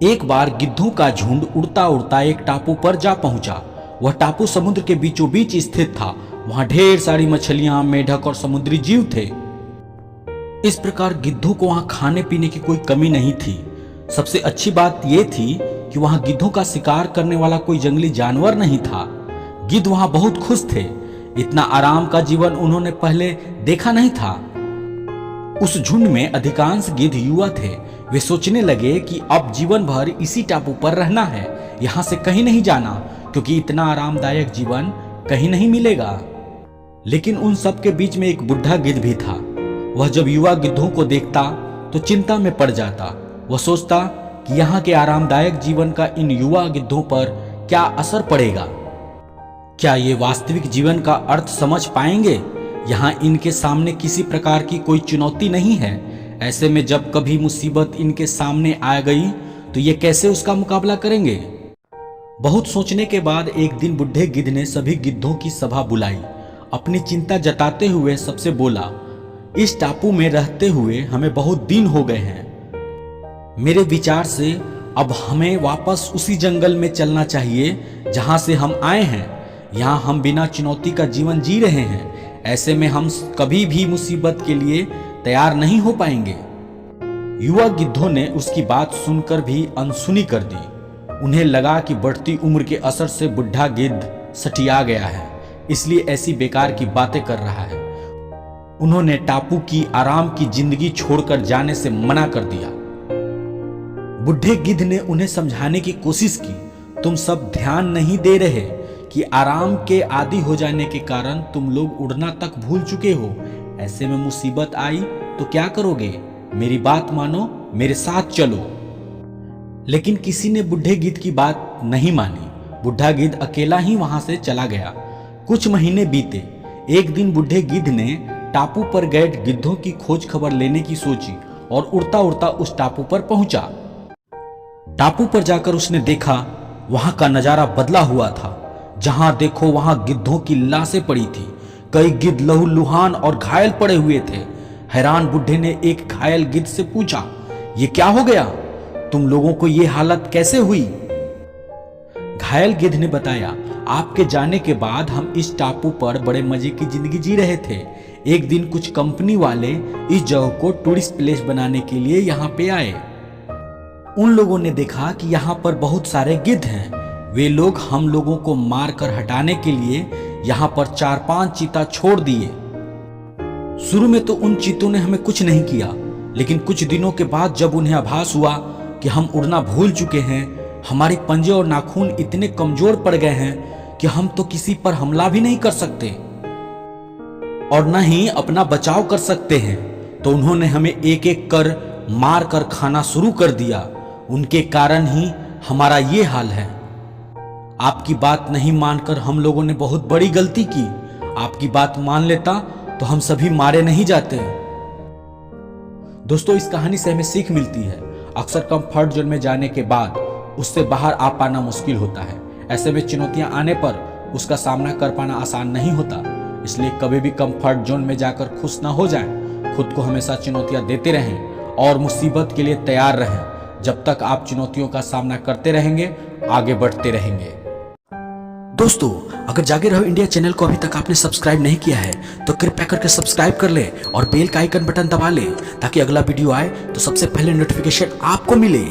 एक बार गिद्धों का झुंड उड़ता उड़ता एक टापू पर जा पहुंचा। वह टापू समुद्र के बीचों बीच स्थित था। वहां ढेर सारी मछलियां, मेढक और समुद्री जीव थे। इस प्रकार गिद्धों को वहां खाने पीने की कोई कमी नहीं थी। सबसे अच्छी बात यह थी कि वहां गिद्धों का शिकार करने वाला कोई जंगली जानवर नहीं था। गिद्ध वहां बहुत खुश थे। इतना आराम का जीवन उन्होंने पहले देखा नहीं था। उस झुंड में अधिकांश गिद्ध युवा थे। वे सोचने लगे कि अब जीवन भर इसी टापू पर रहना है, यहां से कहीं नहीं जाना, क्योंकि इतना आरामदायक जीवन कहीं नहीं मिलेगा। लेकिन उन सब के बीच में एक बुढ़ा गिद्ध भी था। वह जब युवा गिद्धों को देखता तो चिंता में पड़ जाता। वह सोचता कि यहाँ के आरामदायक जीवन का इन युवा गिद्धों पर क्या असर पड़ेगा। क्या ये वास्तविक जीवन का अर्थ समझ पाएंगे? यहाँ इनके सामने किसी प्रकार की कोई चुनौती नहीं है। ऐसे में जब कभी मुसीबत इनके सामने आ गई तो ये कैसे उसका मुकाबला करेंगे? बहुत सोचने के बाद एक दिन बुढ़े गिद्ध ने सभी गिद्धों की सभा बुलाई। अपनी चिंता जताते हुए सबसे बोला, इस टापू में रहते हुए हमें बहुत दिन हो गए हैं। मेरे विचार से अब हमें वापस उसी जंगल में चलना चाहिए जहां से हम आए हैं। यहाँ हम बिना चुनौती का जीवन जी रहे हैं। ऐसे में हम कभी भी मुसीबत के लिए तैयार नहीं हो पाएंगे। युवा गिद्धों ने उसकी बात सुनकर भी अनसुनी कर दी। उन्हें लगा कि बढ़ती उम्र के असर से बुढ़ा गिद्ध सठिया गया है, इसलिए ऐसी बेकार की बातें कर रहा है। उन्होंने टापू की आराम की जिंदगी छोड़कर जाने से मना कर दिया। बुढ़े गिद्ध ने उन्हें समझाने की कोशिश की, तुम सब ध्यान नहीं दे रहे कि आराम के आदी हो जाने के कारण तुम लोग उड़ना तक भूल चुके हो। ऐसे में मुसीबत आई तो क्या करोगे? मेरी बात मानो, मेरे साथ चलो। लेकिन किसी ने बुढ़े गिद्ध की बात नहीं मानी। बुढ़ा गिद्ध अकेला ही वहां से चला गया। कुछ महीने बीते। एक दिन बुढ़े गिद्ध ने टापू पर गए गिद्धों की खोज खबर लेने की सोची और उड़ता उड़ता उस टापू पर पहुंचा। टापू पर जाकर उसने देखा वहां का नजारा बदला हुआ था। जहां देखो वहां गिद्धों की लाशें पड़ी थी। कई गिद्ध लहूलुहान और घायल पड़े हुए थे। हैरान बुढ़े ने एक घायल गिद्ध से पूछा, ये क्या हो गया? तुम लोगों को ये हालत कैसे हुई? घायल गिद्ध ने बताया, आपके जाने के बाद हम इस टापू पर बड़े मजे की जिंदगी जी रहे थे। एक दिन कुछ कंपनी वाले इस जगह को टूरिस्ट प्लेस बनाने के लिए यहाँ पे आए। उन लोगों ने देखा कि यहाँ पर बहुत सारे गिद्ध हैं। वे लोग हम लोगों को मारकर हटाने के लिए यहाँ पर 4-5 चीता छोड़ दिए। शुरू में तो उन चीतों ने हमें कुछ नहीं किया, लेकिन कुछ दिनों के बाद जब उन्हें आभास हुआ कि हम उड़ना भूल चुके हैं, हमारे पंजे और नाखून इतने कमजोर पड़ गए हैं कि हम तो किसी पर हमला भी नहीं कर सकते और न ही अपना बचाव कर सकते हैं, तो उन्होंने हमें एक एक कर मार कर खाना शुरू कर दिया। उनके कारण ही हमारा ये हाल है। आपकी बात नहीं मानकर हम लोगों ने बहुत बड़ी गलती की। आपकी बात मान लेता तो हम सभी मारे नहीं जाते। दोस्तों, इस कहानी से हमें सीख मिलती है। अक्सर कंफर्ट जोन में जाने के बाद उससे बाहर आ पाना मुश्किल होता है। ऐसे में चुनौतियां आने पर उसका सामना कर पाना आसान नहीं होता। इसलिए कभी भी कंफर्ट जोन में जाकर खुश ना हो जाएं। खुद को हमेशा चुनौतियां देते रहें और मुसीबत के लिए तैयार रहें। जब तक आप चुनौतियों का सामना करते रहेंगे, आगे बढ़ते रहेंगे। दोस्तों, अगर जागे रहो इंडिया चैनल को अभी तक आपने सब्सक्राइब नहीं किया है तो कृपया करके सब्सक्राइब कर ले और बेल का आइकन बटन दबा ले, ताकि अगला वीडियो आए तो सबसे पहले नोटिफिकेशन आपको मिले।